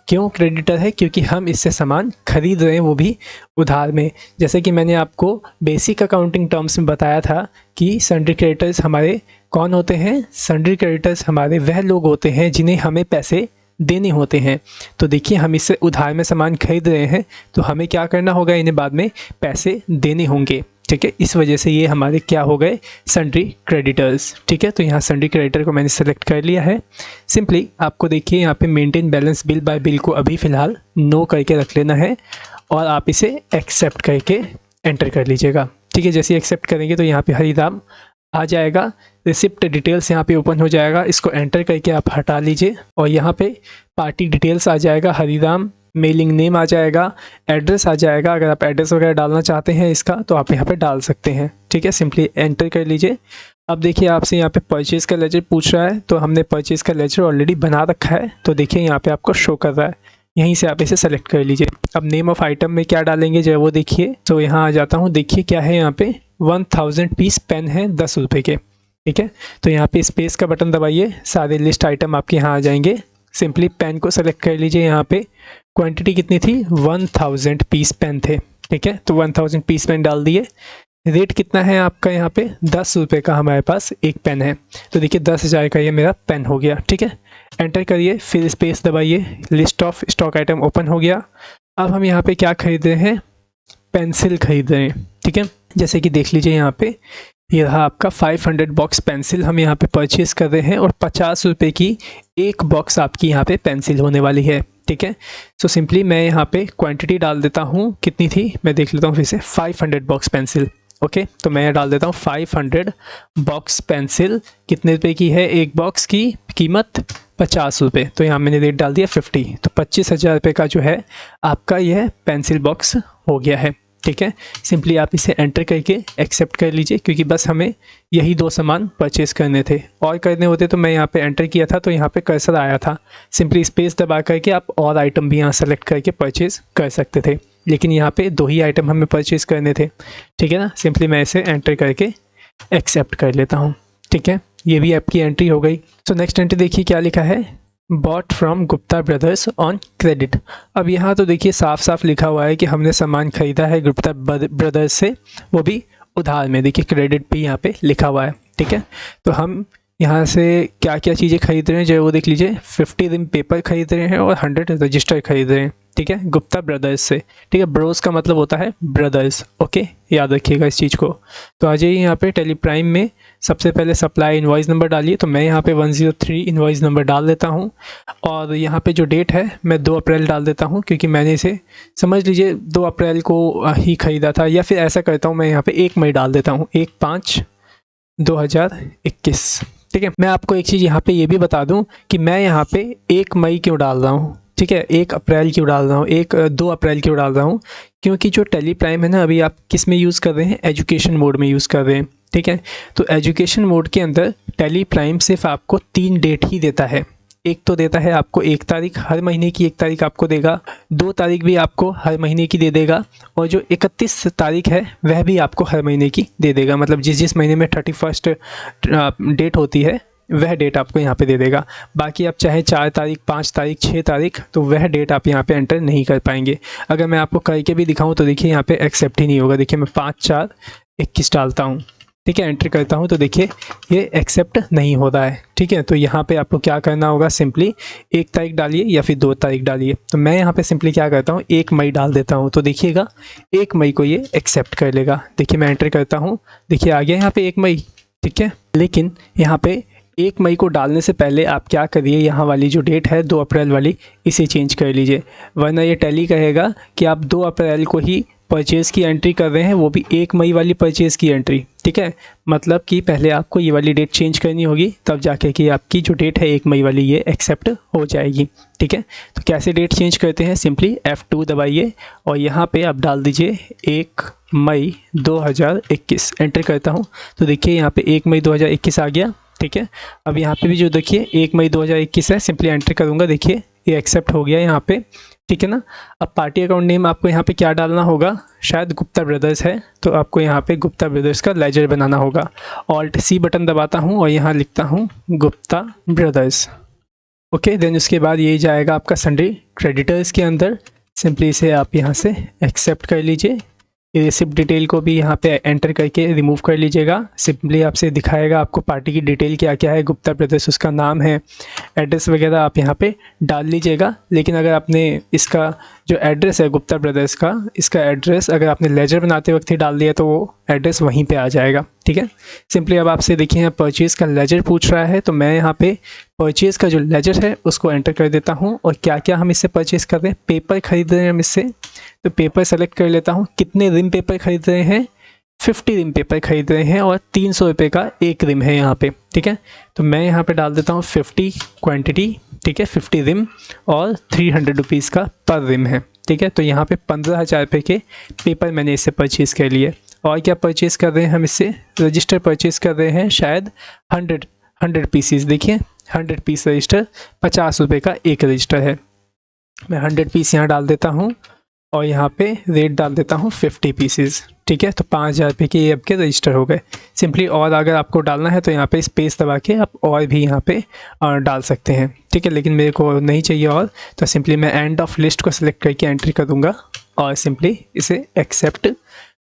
क्यों क्रेडिटर है, क्योंकि हम इससे सामान खरीद रहे हैं, वो भी उधार में। जैसे कि मैंने आपको बेसिक अकाउंटिंग टर्म्स में बताया था कि सन्ड्री क्रेडिटर्स हमारे कौन होते हैं, सन्ड्री क्रेडिटर्स हमारे वह लोग होते हैं जिन्हें हमें पैसे देने होते हैं। तो देखिए हम इससे उधार में सामान खरीद रहे हैं, तो हमें क्या करना होगा, इन्हें बाद में पैसे देने होंगे, ठीक है। इस वजह से ये हमारे क्या हो गए, सन्ड्री क्रेडिटर्स, ठीक है। तो यहाँ सन्ड्री क्रेडिटर को मैंने सेलेक्ट कर लिया है। सिंपली आपको देखिए यहाँ पे maintain balance bill bye bill को अभी फ़िलहाल नो करके रख लेना है, और आप इसे एक्सेप्ट करके एंटर कर लीजिएगा, ठीक है। जैसे एक्सेप्ट करेंगे तो यहाँ पे हरिराम आ जाएगा, रिसिप्ट डिटेल्स यहाँ पे ओपन हो जाएगा, इसको एंटर करके आप हटा लीजिए, और यहाँ पे पार्टी डिटेल्स आ जाएगा, हरिराम मेलिंग नेम आ जाएगा, एड्रेस आ जाएगा। अगर आप एड्रेस वगैरह डालना चाहते हैं इसका तो आप यहाँ पे डाल सकते हैं, ठीक है। सिंपली एंटर कर लीजिए। अब देखिए आपसे यहाँ पे परचेज़ का लेजर पूछ रहा है, तो हमने परचेज़ का लेजर ऑलरेडी बना रखा है, तो देखिए यहाँ पे आपको शो कर रहा है, यहीं से आप इसे सेलेक्ट कर लीजिए। अब नेम ऑफ़ आइटम में क्या डालेंगे जो वो देखिए, तो यहाँ आ जाता हूँ, देखिए क्या है यहाँ पे 1000 पीस पेन है 10 रुपये के, ठीक है। तो यहाँ पे स्पेस का बटन दबाइए, सारे लिस्ट आइटम आपके यहाँ आ जाएंगे। सिंपली पेन को सेलेक्ट कर लीजिए, यहाँ पे क्वांटिटी कितनी थी, 1000 पीस पेन थे, ठीक है। तो 1000 पीस पेन डाल दिए। रेट कितना है आपका, यहाँ पे 10 रुपये का हमारे पास एक पेन है, तो देखिए 10,000 का ये मेरा पेन हो गया, ठीक है। एंटर करिए, फिर स्पेस दबाइए, list of stock item open हो गया। अब हम यहाँ पे क्या खरीद रहे हैं, पेंसिल खरीद रहे हैं, ठीक है। जैसे कि देख लीजिए यहाँ पे ये रहा आपका 500 बॉक्स पेंसिल हम यहाँ पे परचेज़ कर रहे हैं, और 50 रुपये की एक बॉक्स आपकी यहाँ पे पेंसिल होने वाली है, ठीक है। सो सिंपली मैं यहाँ पे क्वांटिटी डाल देता हूँ, कितनी थी मैं देख लेता हूँ फिर से, 500 बॉक्स पेंसिल, ओके। तो मैं डाल देता हूँ 500 बॉक्स पेंसिल, कितने रुपए की है एक बॉक्स की कीमत, 50 रुपये। तो यहाँ मैंने रेट डाल दिया 50, तो 25,000 रुपये का जो है आपका यह पेंसिल बॉक्स हो गया है, ठीक है। सिंपली आप इसे एंटर करके एक्सेप्ट कर लीजिए, क्योंकि बस हमें यही 2 सामान परचेज़ करने थे, और करने होते तो मैं यहाँ पे एंटर किया था तो यहाँ पे कर्सर आया था, सिंपली स्पेस दबा करके आप और आइटम भी यहाँ सेलेक्ट करके परचेज़ कर सकते थे, लेकिन यहाँ पे 2 ही आइटम हमें परचेज़ करने थे, ठीक है ना। सिंपली मैं इसे एंटर करके एक्सेप्ट कर लेता हूँ, ठीक है। ये भी आपकी एंट्री हो गई। सो नेक्स्ट एंट्री देखिए क्या लिखा है, bought from Gupta brothers on credit. अब यहाँ तो देखिए साफ साफ लिखा हुआ है कि हमने सामान खरीदा है गुप्ता ब्रदर्स से, वो भी उधार में। देखिए क्रेडिट भी यहाँ पे लिखा हुआ है, ठीक है। तो हम यहाँ से क्या क्या चीज़ें खरीद रहे हैं जो है वो देख लीजिए। 50 रिम पेपर खरीद रहे हैं और 100 रजिस्टर खरीद रहे हैं, ठीक है, गुप्ता ब्रदर्स से। ठीक है, ब्रोस का मतलब होता है ब्रदर्स, ओके, याद रखिएगा इस चीज़ को। तो आ जाइए यहाँ पे टेली प्राइम में, सबसे पहले सप्लाई इनवॉइस नंबर डालिए। तो मैं यहाँ पे 103 इनवॉइस नंबर डाल देता हूँ और यहाँ पे जो डेट है मैं 2 अप्रैल डाल देता हूँ, क्योंकि मैंने इसे समझ लीजिए 2 अप्रैल को ही ख़रीदा था। या फिर ऐसा करता हूँ मैं यहाँ पे 1 मई डाल देता हूँ, 1/5/2021। ठीक है, मैं आपको एक चीज़ यहाँ पे ये भी बता दूँ कि मैं यहाँ पे 1 मई क्यों डाल रहा हूँ, ठीक है, 1 अप्रैल क्यों डाल रहा हूँ, 2 अप्रैल क्यों डाल रहा हूँ, क्योंकि जो टेली प्राइम है ना, अभी आप किस में यूज़ कर रहे हैं, एजुकेशन मोड में यूज़ कर रहे हैं। ठीक है, तो एजुकेशन मोड के अंदर टेली प्राइम सिर्फ आपको 3 डेट ही देता है। एक तो देता है आपको 1 तारीख, हर महीने की 1 तारीख आपको देगा, 2 तारीख भी आपको हर महीने की दे देगा, और जो 31 तारीख है वह भी आपको हर महीने की दे देगा। मतलब जिस महीने में 31 डेट होती है वह डेट आपको यहाँ पे दे देगा। बाकी आप चाहे 4 तारीख, 5 तारीख, 6 तारीख, तो वह डेट आप यहाँ पे एंटर नहीं कर पाएंगे। अगर मैं आपको करके भी दिखाऊँ तो देखिए यहाँ पे एक्सेप्ट ही नहीं होगा। देखिए मैं 5/4/21 डालता हूँ, ठीक है, एंटर करता हूँ तो देखिए ये एक्सेप्ट नहीं हो रहा है। ठीक है, तो यहाँ पे आपको क्या करना होगा, सिंपली 1 तारीख डालिए या फिर 2 तारीख डालिए। तो मैं यहाँ पे सिंपली क्या करता हूँ, 1 मई डाल देता हूँ। तो देखिएगा 1 मई को ये एक्सेप्ट कर लेगा। देखिए मैं एंटर करता हूँ, देखिए आ गया यहाँ पे 1 मई। ठीक है, लेकिन यहाँ पे 1 मई को डालने से पहले आप क्या करिए, यहाँ वाली जो डेट है 2 अप्रैल वाली, इसे चेंज कर लीजिए, वरना ये टैली कहेगा कि आप 2 अप्रैल को ही परचेज़ की एंट्री कर रहे हैं, वो भी 1 मई वाली परचेज़ की एंट्री। ठीक है, मतलब कि पहले आपको ये वाली डेट चेंज करनी होगी, तब जाके कि आपकी जो डेट है 1 मई वाली ये एक्सेप्ट हो जाएगी। ठीक है, तो कैसे डेट चेंज करते हैं, सिंपली F2 दबाइए और यहाँ पे आप डाल दीजिए 1 मई 2021, एंटर करता हूँ तो देखिए यहाँ पे 1 मई 2021 आ गया। ठीक है, अब यहाँ पे भी जो देखिए 1 मई 2021 है, सिंपली एंटर करूँगा, देखिए ये एक्सेप्ट हो गया यहाँ पे। ठीक है ना, अब पार्टी अकाउंट नेम आपको यहाँ पे क्या डालना होगा, शायद गुप्ता ब्रदर्स है तो आपको यहाँ पे गुप्ता ब्रदर्स का लेजर बनाना होगा। Alt+C बटन दबाता हूँ और यहाँ लिखता हूँ गुप्ता ब्रदर्स। ओके, देन उसके बाद ये जाएगा आपका सन्ड्री क्रेडिटर्स के अंदर, सिंपली इसे आप यहाँ से एक्सेप्ट कर लीजिए। रिसिप्ट डिटेल को भी यहाँ पे एंटर करके रिमूव कर लीजिएगा। सिंपली आपसे दिखाएगा आपको पार्टी की डिटेल क्या क्या है, गुप्ता ब्रदर्स उसका नाम है, एड्रेस वगैरह आप यहाँ पे डाल लीजिएगा। लेकिन अगर आपने इसका जो एड्रेस है गुप्ता ब्रदर्स का, इसका एड्रेस अगर आपने लेजर बनाते वक्त ही डाल दिया तो वो एड्रेस वहीं पे आ जाएगा। ठीक है, सिंपली अब आपसे देखिए यहाँ परचेज़ का लेजर पूछ रहा है, तो मैं यहाँ पे परचेज़ का जो लेजर है उसको एंटर कर देता हूँ। और क्या क्या हम इससे परचेज़ कर रहे हैं, पेपर खरीद रहे हैं हम इससे, तो पेपर सेलेक्ट कर लेता हूँ। कितने रिम पेपर खरीद रहे हैं, 50 रिम पेपर खरीद रहे हैं और 300 रुपये का एक रिम है यहाँ पे। ठीक है, तो मैं यहाँ पे डाल देता हूँ 50 क्वांटिटी, ठीक है, 50 रिम और 300 रुपीज़ का पर रिम है। ठीक है, तो यहाँ पे 15,000 रुपये के पेपर मैंने इससे परचेज़ कर लिए। और क्या परचेज़ कर रहे हैं हम इससे, रजिस्टर परचेज़ कर रहे हैं शायद 100 पीसीस। देखिए 100 पीस रजिस्टर, 50 रुपये का एक रजिस्टर है। मैं 100 पीस यहाँ डाल देता हूँ और यहाँ पे रेट डाल देता हूँ 50 पीसेस। ठीक है, तो 5,000 रुपये के ये आपके रजिस्टर हो गए। सिंपली और अगर आपको डालना है तो यहाँ पे स्पेस दबा के आप और भी यहाँ पे डाल सकते हैं। ठीक है, लेकिन मेरे को नहीं चाहिए और, तो सिंपली मैं एंड ऑफ लिस्ट को सिलेक्ट करके एंट्री कर दूँगा और सिंपली इसे एक्सेप्ट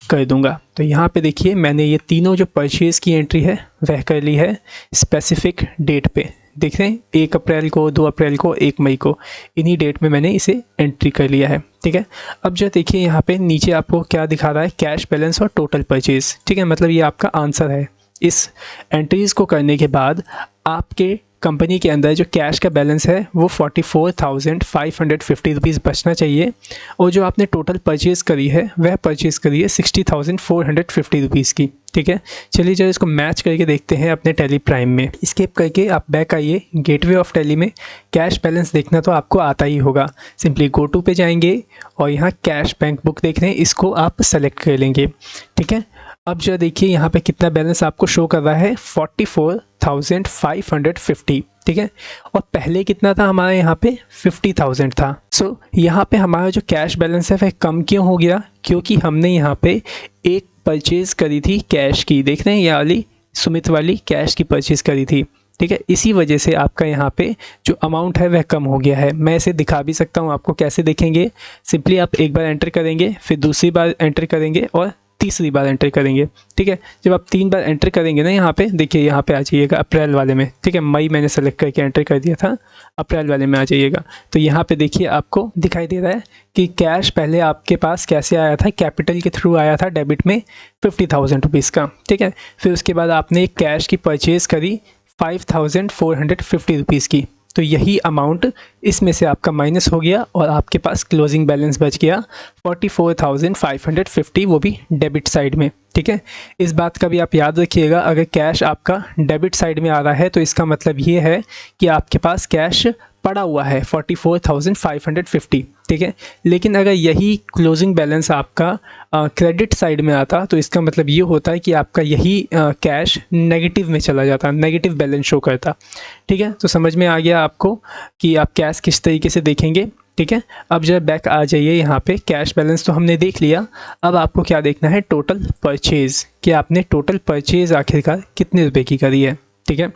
कर दूँगा। तो यहाँ पे देखिए मैंने ये तीनों जो परचेज़ की एंट्री है वह कर ली है स्पेसिफिक डेट पे। देख रहे हैं 1 अप्रैल को, 2 अप्रैल को, 1 मई को, इन्हीं डेट में मैंने इसे एंट्री कर लिया है। ठीक है, अब जो देखिए यहाँ पे नीचे आपको क्या दिखा रहा है, कैश बैलेंस और टोटल परचेज़। ठीक है, मतलब ये आपका आंसर है। इस एंट्रीज़ को करने के बाद आपके कंपनी के अंदर जो कैश का बैलेंस है वो 44,550 रुपीज़ बचना चाहिए, और जो आपने टोटल परचेज़ करी है वह परचेज़ करी है 60,450 रुपीज़ की। ठीक है, चलिए जरा इसको मैच करके देखते हैं अपने टेली प्राइम में। स्किप करके आप बैक आइए, गेटवे ऑफ टेली में कैश बैलेंस देखना तो आपको आता ही होगा। सिंपली गो टू पे जाएंगे और यहाँ कैश बैंक बुक देख रहे हैं, इसको आप सेलेक्ट कर लेंगे। ठीक है, अब जो देखिए यहाँ पे कितना बैलेंस आपको शो कर रहा है, 44,550। ठीक है, और पहले कितना था हमारा, यहाँ पे 50,000 था। सो यहाँ पे हमारा जो कैश बैलेंस है वह कम क्यों हो गया, क्योंकि हमने यहाँ पे एक परचेज़ करी थी कैश की। देख रहे हैं ये वाली सुमित वाली कैश की परचेज़ करी थी। ठीक है, इसी वजह से आपका यहाँ पे जो अमाउंट है वह कम हो गया है। मैं इसे दिखा भी सकता हूँ आपको, कैसे देखेंगे, सिंपली आप एक बार एंटर करेंगे, फिर दूसरी बार एंटर करेंगे और तीसरी बार एंटर करेंगे। ठीक है, जब आप 3 बार एंटर करेंगे ना यहाँ पे देखिए, यहाँ पे आ जाइएगा अप्रैल वाले में। ठीक है, मई मैंने सेलेक्ट करके एंटर कर दिया था, अप्रैल वाले में आ जाइएगा। तो यहाँ पे देखिए आपको दिखाई दे रहा है कि कैश पहले आपके पास कैसे आया था, कैपिटल के थ्रू आया था डेबिट में 50,000 रुपीज़ का। ठीक है, फिर उसके बाद आपने एक कैश की परचेज़ करी 5,450 रुपीज़ की, तो यही अमाउंट इसमें से आपका माइनस हो गया और आपके पास क्लोजिंग बैलेंस बच गया 44,550, वो भी डेबिट साइड में। ठीक है, इस बात का भी आप याद रखिएगा, अगर कैश आपका डेबिट साइड में आ रहा है तो इसका मतलब ये है कि आपके पास कैश पड़ा हुआ है 44,550। ठीक है, लेकिन अगर यही क्लोजिंग बैलेंस आपका क्रेडिट साइड में आता तो इसका मतलब ये होता है कि आपका यही कैश नेगेटिव में चला जाता, नेगेटिव बैलेंस शो करता। ठीक है, तो समझ में आ गया आपको कि आप कैश किस तरीके से देखेंगे। ठीक है, अब जब बैक आ जाइए, यहाँ पे कैश बैलेंस तो हमने देख लिया, अब आपको क्या देखना है, टोटल परचेज़, कि आपने टोटल परचेज़ आखिरकार कितने रुपए की करी है। ठीक है,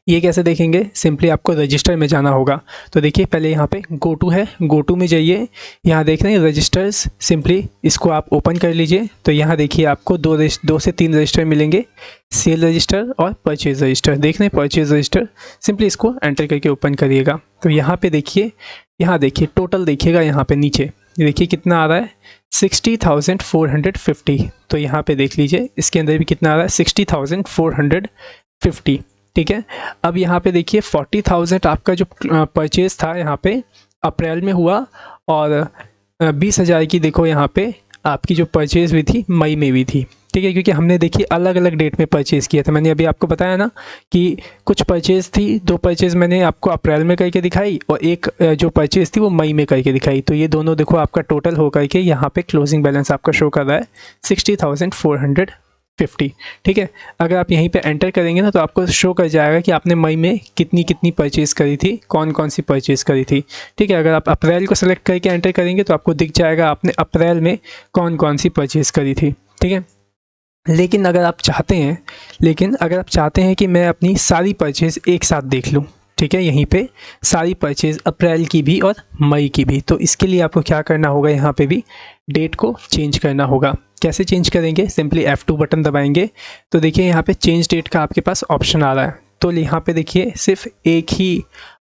ये कैसे देखेंगे, सिंपली आपको रजिस्टर में जाना होगा। तो देखिए पहले यहाँ पे गो टू है, गो टू में जाइए, यहाँ देख रहे हैं रजिस्टर्स, सिंपली इसको आप ओपन कर लीजिए। तो यहाँ देखिए आपको दो से तीन रजिस्टर मिलेंगे, सेल रजिस्टर और परचेज रजिस्टर। देख रहे हैं परचेज रजिस्टर, सिंपली इसको एंटर करके ओपन करिएगा। तो यहाँ पे देखिए, यहाँ देखिए टोटल देखिएगा, यहाँ पे नीचे ये देखिए कितना आ रहा है 60,450। तो यहाँ पे देख लीजिए इसके अंदर भी कितना आ रहा है 60,450। ठीक है, अब यहाँ पे देखिए 40,000 आपका जो परचेज था यहाँ पे अप्रैल में हुआ, और 20,000 की देखो यहाँ पे आपकी जो परचेज हुई थी मई में हुई थी। ठीक है, क्योंकि हमने देखिए अलग अलग डेट में परचेज़ किया था। मैंने अभी आपको बताया ना कि कुछ परचेज़ थी, 2 परचेज़ मैंने आपको अप्रैल में करके दिखाई और एक जो परचेज़ थी वो मई में करके दिखाई। तो ये दोनों देखो आपका टोटल हो करके यहाँ पे क्लोजिंग बैलेंस आपका शो कर रहा है 60,450। ठीक है, अगर आप यहीं पे एंटर करेंगे ना तो आपको शो कर जाएगा कि आपने मई में कितनी कितनी परचेज़ करी थी, कौन कौन सी परचेज़ करी थी। ठीक है, अगर आप अप्रैल को सेलेक्ट करके एंटर करेंगे तो आपको दिख जाएगा आपने अप्रैल में कौन कौन सी परचेज़ करी थी। ठीक है, लेकिन अगर आप चाहते हैं कि मैं अपनी सारी परचेज़ एक साथ देख लूँ, ठीक है, यहीं पे सारी परचेज़ अप्रैल की भी और मई की भी, तो इसके लिए आपको क्या करना होगा, यहाँ पे भी डेट को चेंज करना होगा। कैसे चेंज करेंगे, सिंपली F2 बटन दबाएंगे तो देखिए यहाँ पे चेंज डेट का आपके पास ऑप्शन आ रहा है। तो यहाँ पे देखिए सिर्फ एक ही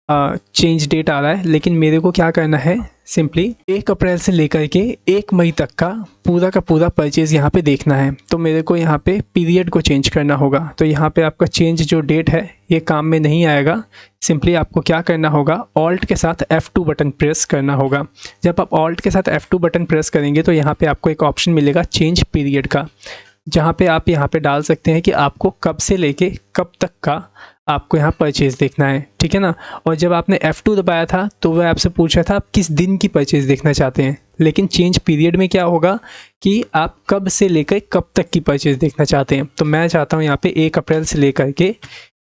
चेंज डेट आ रहा है, लेकिन मेरे को क्या करना है, सिंपली 1 अप्रैल से लेकर के 1 मई तक का पूरा परचेज़ यहाँ पे देखना है। तो मेरे को यहाँ पे पीरियड को चेंज करना होगा। तो यहाँ पे आपका चेंज जो डेट है ये काम में नहीं आएगा। सिंपली आपको क्या करना होगा, ऑल्ट के साथ F2 बटन प्रेस करना होगा। जब आप ऑल्ट के साथ F2 बटन प्रेस करेंगे तो यहाँ पे आपको एक ऑप्शन मिलेगा चेंज पीरियड का, जहाँ पे आप यहाँ पे डाल सकते हैं कि आपको कब से लेके कब तक का आपको यहाँ परचेज़ देखना है। ठीक है ना, और जब आपने F2 दबाया था तो वह आपसे पूछ रहा था आप किस दिन की परचेज़ देखना चाहते हैं, लेकिन चेंज पीरियड में क्या होगा कि आप कब से लेकर कब तक की परचेज़ देखना चाहते हैं। तो मैं चाहता हूँ यहाँ पे 1 अप्रैल से लेकर के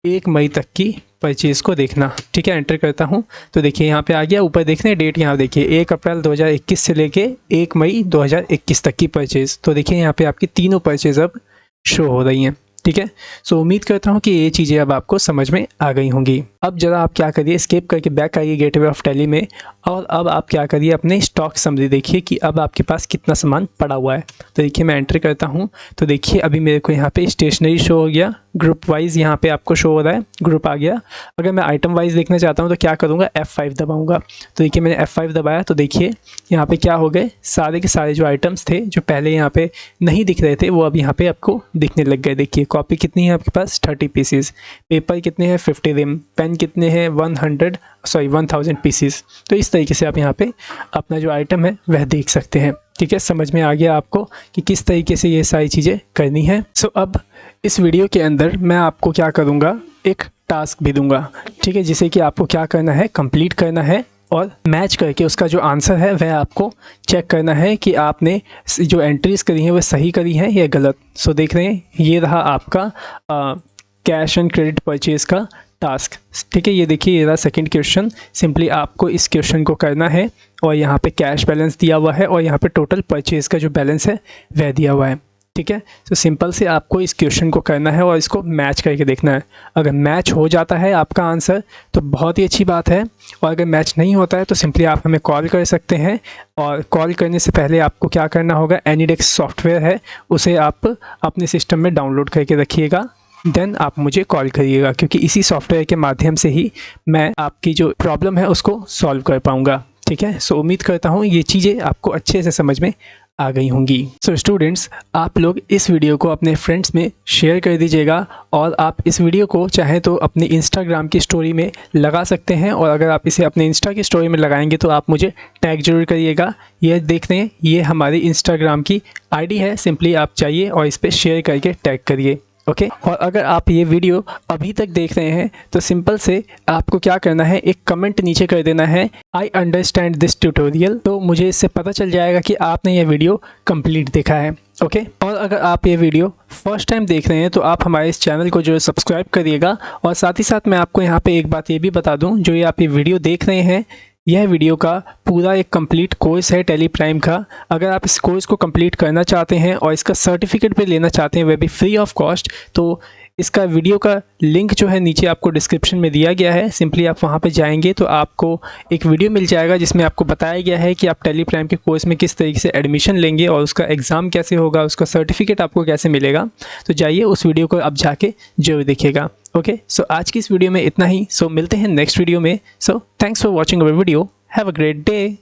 1 मई तक की परचेज़ को देखना। ठीक है, एंटर करता हूँ तो देखिए यहाँ पे आ गया, ऊपर देख रहे हैं डेट, यहाँ देखिए 1 अप्रैल 2021 से लेके 1 मई 2021 तक की परचेज़। तो देखिए यहाँ पे आपकी तीनों परचेज़ अब शो हो रही हैं। ठीक है, सो उम्मीद करता हूँ कि ये चीज़ें अब आपको समझ में आ गई होंगी। अब ज़रा आप क्या करिए, स्किप करके बैक आइए गेटवे ऑफ टैली में, और अब आप क्या करिए, अपने स्टॉक समरी देखिए कि अब आपके पास कितना सामान पड़ा हुआ है। तो देखिए मैं एंटर करता हूँ तो देखिए अभी मेरे को यहाँ पे स्टेशनरी शो हो गया, ग्रुप वाइज यहाँ पे आपको शो हो रहा है, ग्रुप आ गया। अगर मैं आइटम वाइज देखना चाहता हूँ तो क्या करूँगा, F5 दबाऊँगा। तो देखिए मैंने F5 दबाया तो देखिए यहाँ पे क्या हो गए, सारे के सारे जो आइटम्स थे जो पहले यहाँ पे नहीं दिख रहे थे वो अब यहाँ पे आपको दिखने लग गए। देखिए कॉपी कितनी है आपके पास 30 पीसीज, पेपर कितने हैं 50 रिम, पेन कितने हैं 1000 पीसीज। तो इस तरीके से आप यहाँ पे अपना जो आइटम है वह देख सकते हैं। ठीक है, समझ में आ गया आपको कि किस तरीके से ये सारी चीज़ें करनी है। सो अब इस वीडियो के अंदर मैं आपको क्या करूँगा, एक टास्क भी दूंगा। ठीक है, जिसे कि आपको क्या करना है, कंप्लीट करना है और मैच करके उसका जो आंसर है वह आपको चेक करना है कि आपने जो एंट्रीज करी हैं वह सही करी हैं या गलत। सो देख रहे हैं ये रहा आपका कैश एंड क्रेडिट परचेज़ का टास्क। ठीक है, ये देखिए ये रहा सेकंड क्वेश्चन। सिंपली आपको इस क्वेश्चन को करना है और यहाँ पे कैश बैलेंस दिया हुआ है और यहाँ पे टोटल परचेज़ का जो बैलेंस है वह दिया हुआ है। ठीक है। तो सिंपल से आपको इस क्वेश्चन को करना है और इसको मैच करके देखना है। अगर मैच हो जाता है आपका आंसर तो बहुत ही अच्छी बात है, और अगर मैच नहीं होता है तो सिंपली आप हमें कॉल कर सकते हैं। और कॉल करने से पहले आपको क्या करना होगा, एनीडेस्क सॉफ्टवेयर है उसे आप अपने सिस्टम में डाउनलोड करके रखिएगा, देन आप मुझे कॉल करिएगा, क्योंकि इसी सॉफ्टवेयर के माध्यम से ही मैं आपकी जो प्रॉब्लम है उसको सॉल्व कर पाऊँगा। ठीक है। सो उम्मीद करता हूँ ये चीज़ें आपको अच्छे से समझ में आ गई होंगी। सो स्टूडेंट्स, आप लोग इस वीडियो को अपने फ्रेंड्स में शेयर कर दीजिएगा, और आप इस वीडियो को चाहे तो अपनी इंस्टाग्राम की स्टोरी में लगा सकते हैं, और अगर आप इसे अपने इंस्टा की स्टोरी में लगाएंगे तो आप मुझे टैग जरूर करिएगा। ये देख लें, ये हमारी इंस्टाग्राम की आईडी है, सिंपली आप चाहिए और इस पर शेयर करके टैग करिए। ओके। और अगर आप ये वीडियो अभी तक देख रहे हैं तो सिंपल से आपको क्या करना है, एक कमेंट नीचे कर देना है, आई अंडरस्टैंड दिस ट्यूटोरियल। तो मुझे इससे पता चल जाएगा कि आपने ये वीडियो कंप्लीट देखा है। ओके। और अगर आप ये वीडियो फर्स्ट टाइम देख रहे हैं तो आप हमारे इस चैनल को जो सब्सक्राइब करिएगा। और साथ ही साथ मैं आपको यहाँ पे एक बात ये भी बता दूँ, जो ये आप ये वीडियो देख रहे हैं, यह वीडियो का पूरा एक कंप्लीट कोर्स है टैली प्राइम का। अगर आप इस कोर्स को कंप्लीट करना चाहते हैं और इसका सर्टिफिकेट भी लेना चाहते हैं, वह भी फ्री ऑफ कॉस्ट, तो इसका वीडियो का लिंक जो है नीचे आपको डिस्क्रिप्शन में दिया गया है। सिंपली आप वहां पे जाएंगे तो आपको एक वीडियो मिल जाएगा जिसमें आपको बताया गया है कि आप टैली प्राइम के कोर्स में किस तरीके से एडमिशन लेंगे और उसका एग्ज़ाम कैसे होगा, उसका सर्टिफिकेट आपको कैसे मिलेगा। तो जाइए उस वीडियो को आप जाके जरूर देखिएगा। ओके। सो आज की इस वीडियो में इतना ही। सो मिलते हैं नेक्स्ट वीडियो में। So thanks for watching our video. Have a great day.